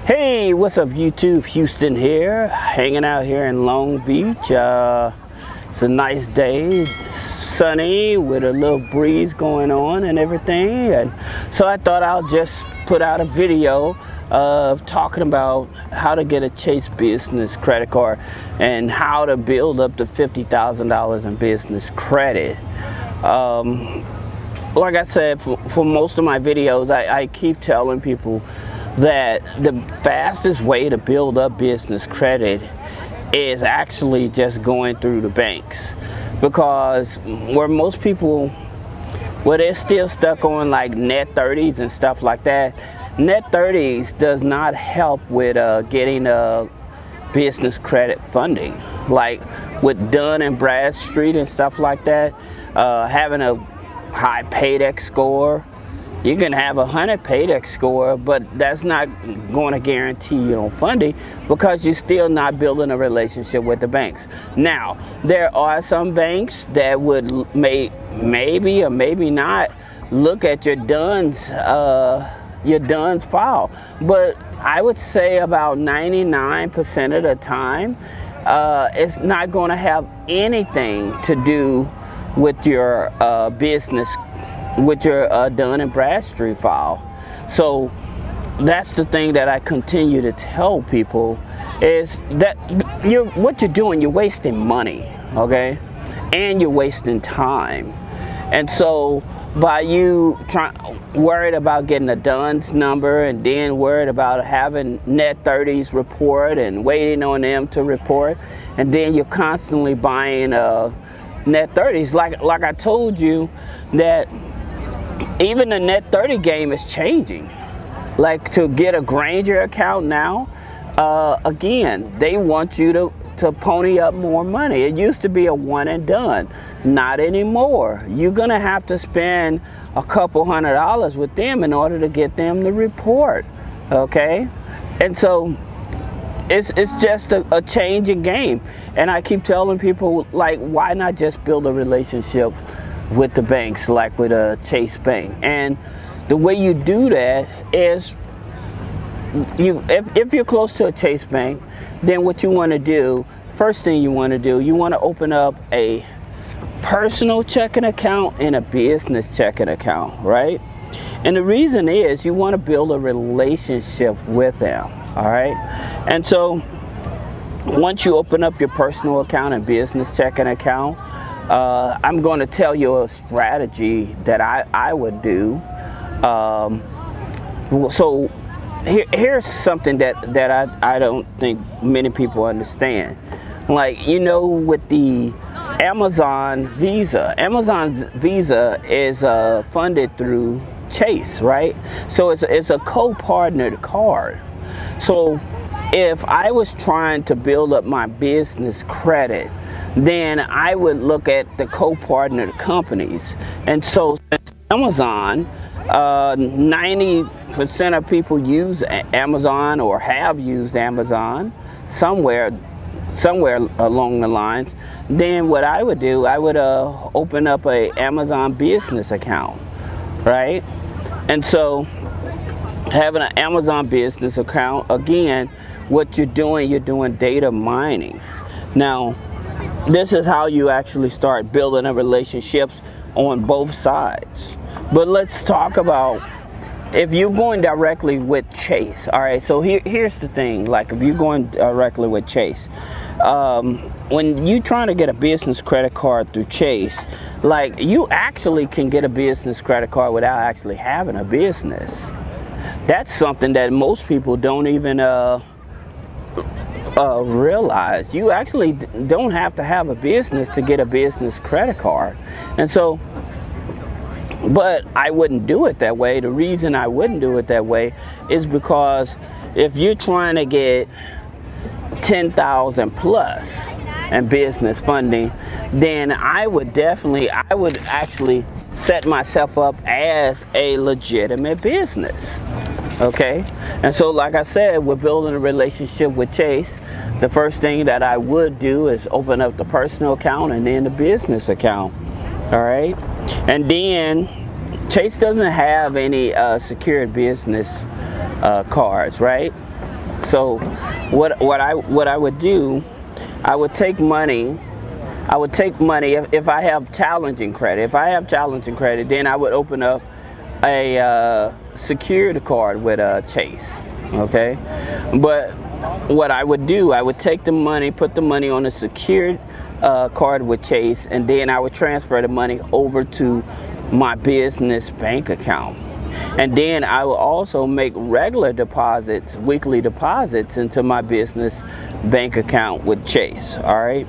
Hey, what's up YouTube? Houston here, hanging out here in Long Beach. It's a nice day, sunny with a little breeze going on and everything. And so I thought I'll just put out a video of talking about how to get a Chase business credit card and how to build up to $50,000 in business credit. Like I said, for most of my videos, I keep telling people that the fastest way to build up business credit is actually just going through the banks, because where most people, they're still stuck on like net 30s and stuff like that. Net 30s does not help with getting business credit funding, like with Dun and Bradstreet and stuff like that. Having a high paydex score, you can have a 100 paydex score, but that's not going to guarantee you know funding, because you're still not building a relationship with the banks. Now, there are some banks that would maybe or maybe not look at your Dun's file, but I would say about 99% of the time, it's not going to have anything to do with your business, with your Dun and Bradstreet file. So that's the thing that I continue to tell people, is that what you're doing, you're wasting money, okay, and you're wasting time. And so by you worried about getting a Dun's number and then worried about having net 30s report and waiting on them to report, and then you're constantly buying net 30s. Like I told you, that even the net 30 game is changing. Like, to get a Granger account now, again, they want you to pony up more money. It used to be a one and done. Not anymore. You're gonna have to spend a couple $100s with them in order to get them to report, okay? And so it's just a changing game. And I keep telling people, like, why not just build a relationship with the banks, like with a Chase Bank? And the way you do that is, if you're close to a Chase Bank, then what you want to do, first thing you want to do, you want to open up a personal checking account and a business checking account, right? And the reason is, you want to build a relationship with them, all right? And so once you open up your personal account and business checking account, I'm going to tell you a strategy that I would do. So here's something that I don't think many people understand. Like, you know, with the Amazon Visa is funded through Chase, right? So it's a co-partnered card. So if I was trying to build up my business credit, then I would look at the co-partnered companies. And so Amazon, 90% of people use Amazon or have used Amazon somewhere along the lines. Then what I would do, I would open up a Amazon business account, right? And so having an Amazon business account, again, what you're doing data mining. Now, this is how you actually start building a relationships on both sides. But let's talk about if you're going directly with Chase. All right, so here's the thing. Like, if you're going directly with Chase, when you're trying to get a business credit card through Chase, like, you actually can get a business credit card without actually having a business. That's something that most people don't even realize. You actually don't have to have a business to get a business credit card. And so, but I wouldn't do it that way. The reason I wouldn't do it that way is because if you're trying to get 10,000 plus in business funding, then I would actually set myself up as a legitimate business. Okay? And so, like I said, we're building a relationship with Chase. The first thing that I would do is open up the personal account and then the business account. All right? And then Chase doesn't have any secured business cards, right? So what I would do, I would take money. If I have challenging credit. If I have challenging credit, then I would open up a secured card with Chase. Okay, but what I would do, I would take the money, put the money on a secured card with Chase, and then I would transfer the money over to my business bank account. And then I will also make regular deposits, weekly deposits into my business bank account with Chase. All right.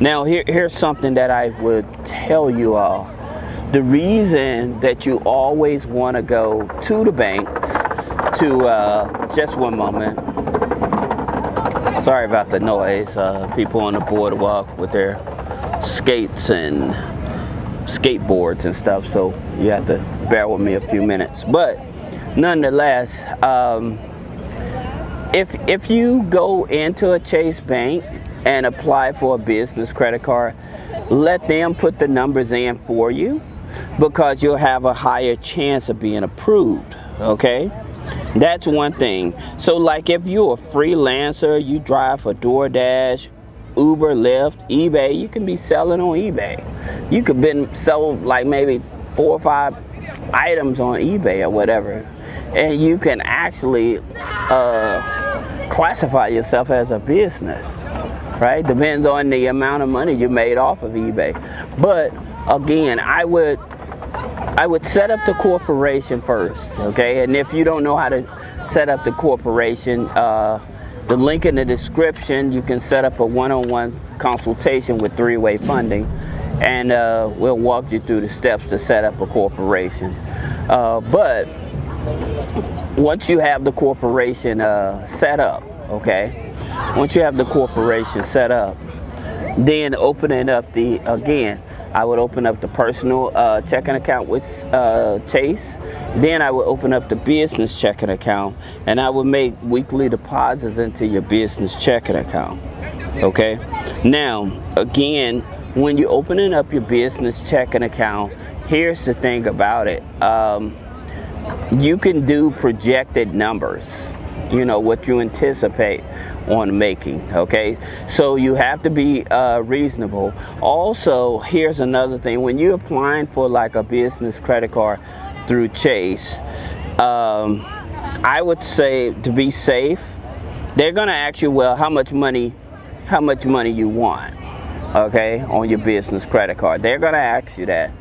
Now here's something that I would tell you all. The reason that you always want to go to the banks to, just one moment. Sorry about the noise. People on the boardwalk with their skates and skateboards and stuff, so you have to bear with me a few minutes. But nonetheless, if you go into a Chase bank and apply for a business credit card, let them put the numbers in for you, because you'll have a higher chance of being approved. Okay, that's one thing. So like if you're a freelancer, you drive for DoorDash, Uber, Lyft, eBay, you can be selling on eBay. You could sell like maybe 4 or 5 items on eBay or whatever, and you can actually classify yourself as a business, right? Depends on the amount of money you made off of eBay. But again, I would set up the corporation first, okay? And if you don't know how to set up the corporation, the link in the description, you can set up a one-on-one consultation with 3-way funding, and we'll walk you through the steps to set up a corporation. But once you have the corporation set up, okay? Once you have the corporation set up, then opening up I would open up the personal checking account with Chase. Then I would open up the business checking account, and I would make weekly deposits into your business checking account. Okay? Now, again, when you're opening up your business checking account, here's the thing about it. You can do projected numbers, what you anticipate on making. Okay, so you have to be reasonable. Also, here's another thing: when you're applying for like a business credit card through Chase, I would say, to be safe, they're gonna ask you, well, how much money you want, okay, on your business credit card. They're gonna ask you that.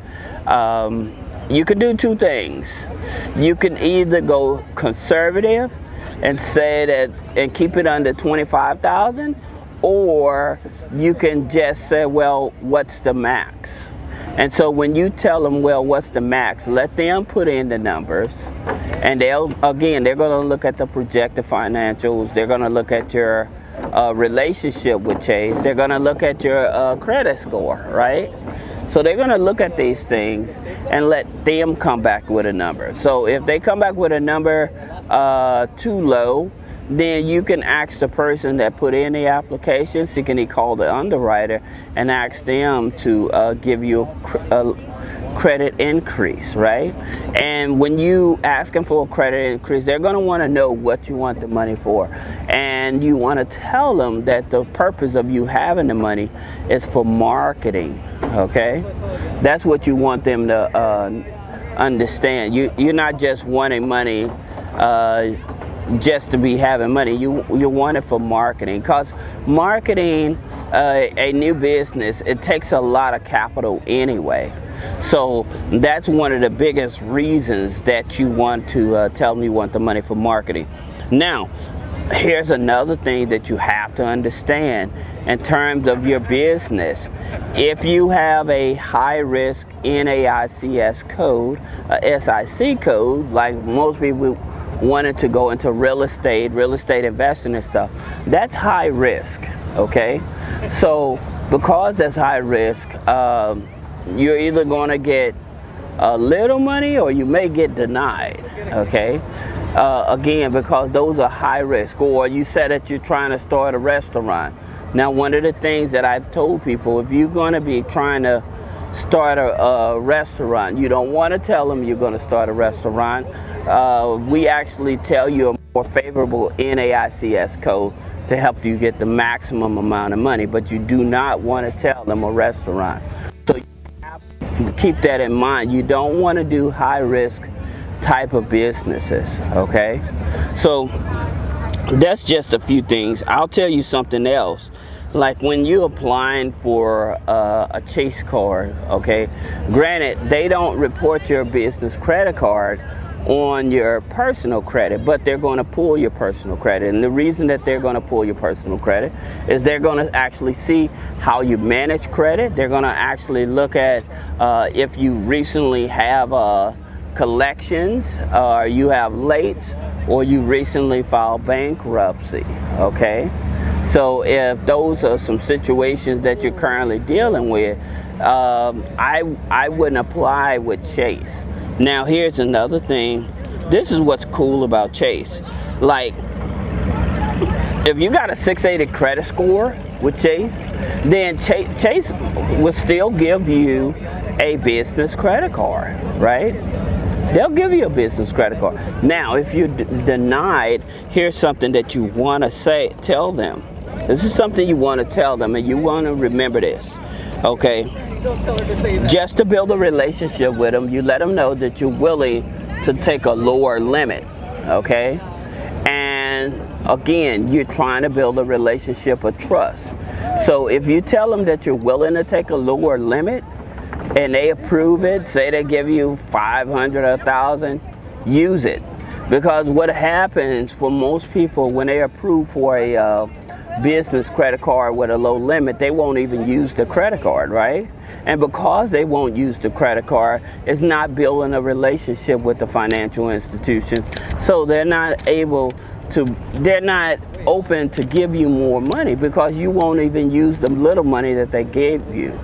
You can do 2 things. You can either go conservative and say that and keep it under 25,000, or you can just say, well, what's the max? And so when you tell them, well, what's the max, let them put in the numbers, and they're going to look at the projected financials. They're going to look at your relationship with Chase. They're going to look at your credit score, right? So they're going to look at these things and let them come back with a number. So if they come back with a number too low, then you can ask the person that put in the application. So you can call the underwriter and ask them to give you a credit increase, right? And when you ask them for a credit increase, they're going to want to know what you want the money for, and you want to tell them that the purpose of you having the money is for marketing. Okay, that's what you want them to understand. You're not just wanting money just to be having money. You want it for marketing, because marketing a new business, it takes a lot of capital anyway. So that's one of the biggest reasons that you want to tell them you want the money for marketing. Now, here's another thing that you have to understand in terms of your business. If you have a high risk NAICS code, a SIC code, like most people wanted to go into real estate investing and stuff, that's high risk. Okay, so because that's high risk, you're either going to get a little money or you may get denied. Okay, again, because those are high risk. Or you said that you're trying to start a restaurant. Now, one of the things that I've told people, if you're going to be trying to start a restaurant, you don't want to tell them you're going to start a restaurant. We actually tell you more favorable NAICS code to help you get the maximum amount of money, but you do not want to tell them a restaurant. So you have to keep that in mind. You don't want to do high risk type of businesses, okay? So that's just a few things. I'll tell you something else. Like when you're applying for a Chase card, okay, granted, they don't report your business credit card on your personal credit, but they're going to pull your personal credit. And the reason that they're going to pull your personal credit is they're going to actually see how you manage credit. They're going to actually look at if you recently have collections, or you have lates, or you recently filed bankruptcy, okay? So if those are some situations that you're currently dealing with, I wouldn't apply with Chase. Now here's another thing. This is what's cool about Chase. Like, if you got a 680 credit score with Chase, then Chase will still give you a business credit card, right? They'll give you a business credit card. Now, if you're denied, here's something that you want to tell them. This is something you want to tell them, and you want to remember this, okay? Just to build a relationship with them, you let them know that you're willing to take a lower limit, okay? And again, you're trying to build a relationship of trust. So if you tell them that you're willing to take a lower limit and they approve it, say they give you 500 or 1,000, use it. Because what happens for most people when they approve for a business credit card with a low limit, they won't even use the credit card, right? And because they won't use the credit card, it's not building a relationship with the financial institutions. So they're not open to give you more money because you won't even use the little money that they gave you,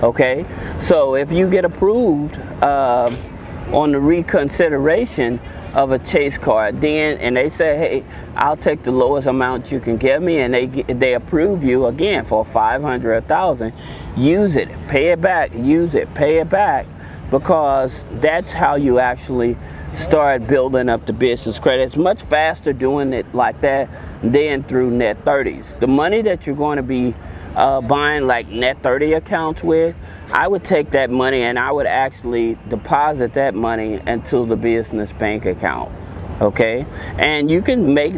okay? So if you get approved on the reconsideration of a Chase card, then, and they say, hey, I'll take the lowest amount you can give me, and they approve you again for 500 or 1,000, use it, pay it back, use it, pay it back, because that's how you actually start building up the business credit. It's much faster doing it like that than through net 30s. The money that you're going to be buying like net 30 accounts with, I would take that money and I would actually deposit that money into the business bank account, okay? And you can make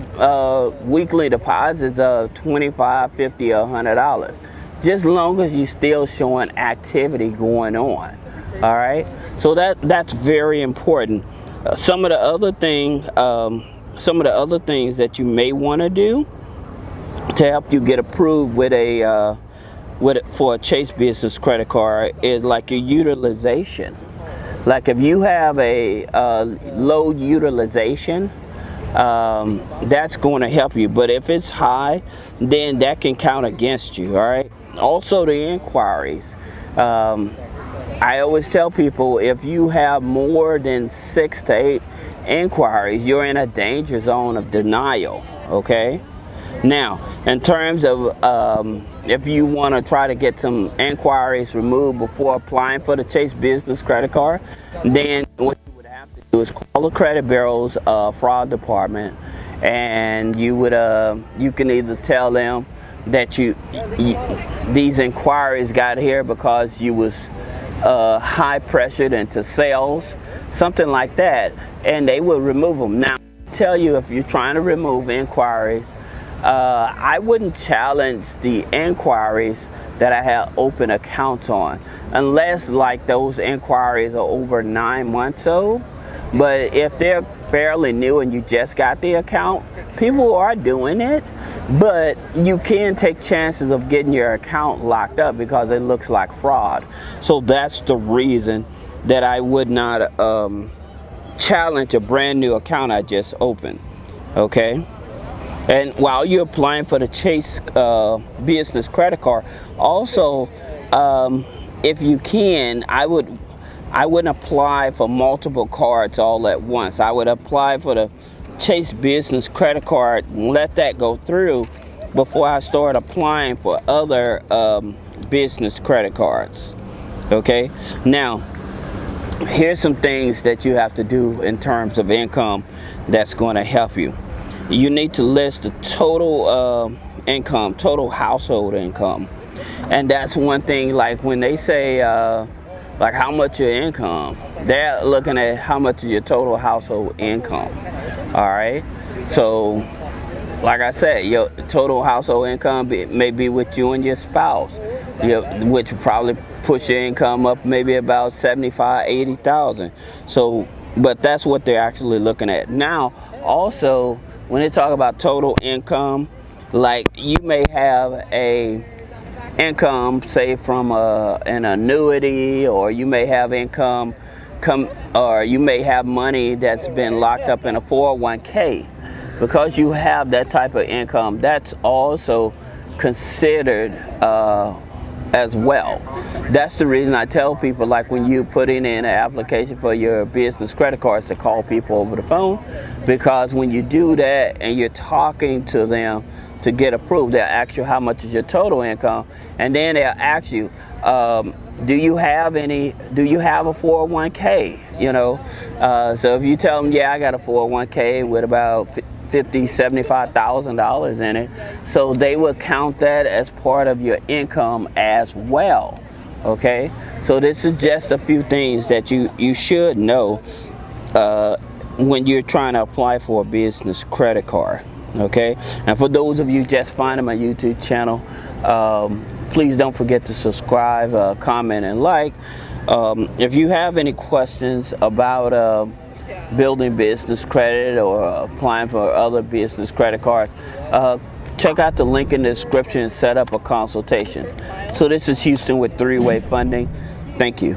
weekly deposits of $25, $50, or $100, just as long as you're still showing activity going on, all right? So that's very important. Some of the other things that you may want to do to help you get approved for a Chase business credit card is like your utilization. Like if you have a low utilization, that's going to help you. But if it's high, then that can count against you, all right? Also the inquiries. I always tell people, if you have more than 6 to 8 inquiries, you're in a danger zone of denial, okay? Now, in terms of if you want to try to get some inquiries removed before applying for the Chase business credit card, then what you would have to do is call the credit bureau's fraud department, and you can either tell them that these inquiries got here because you was high pressured into sales, something like that, and they will remove them. Now, I tell you, if you're trying to remove inquiries, I wouldn't challenge the inquiries that I have open accounts on, unless like those inquiries are over 9 months old. But if they're fairly new and you just got the account, people are doing it, but you can take chances of getting your account locked up because it looks like fraud. So that's the reason that I would not challenge a brand new account I just opened, okay? And while you're applying for the Chase business credit card, also, if you can, I wouldn't apply for multiple cards all at once. I would apply for the Chase business credit card and let that go through before I start applying for other business credit cards, okay? Now, here's some things that you have to do in terms of income that's going to help you. you need to list the total income, total household income. And that's one thing, like when they say like how much your income, they're looking at how much is your total household income. All right, so like I said, your total household income may be with you and your spouse, which would probably push your income up maybe about 75, 80,000. So, but that's what they're actually looking at. Now, also, when they talk about total income, like you may have a income, say from an annuity, or you may have income or you may have money that's been locked up in a 401k. Because you have that type of income, that's also considered as well. That's the reason I tell people, like when you putting in an application for your business credit cards, to call people over the phone, because when you do that and you're talking to them to get approved, they'll ask you how much is your total income, and then they'll ask you, do you have a 401k? So if you tell them, yeah, I got a 401k with about $75,000 in it, so they will count that as part of your income as well. Okay, so this is just a few things that you should know when you're trying to apply for a business credit card. Okay, and for those of you just finding my YouTube channel, please don't forget to subscribe, comment, and like. If you have any questions about building business credit or applying for other business credit cards, check out the link in the description and set up a consultation. So this is Houston with 3-Way Funding. Thank you.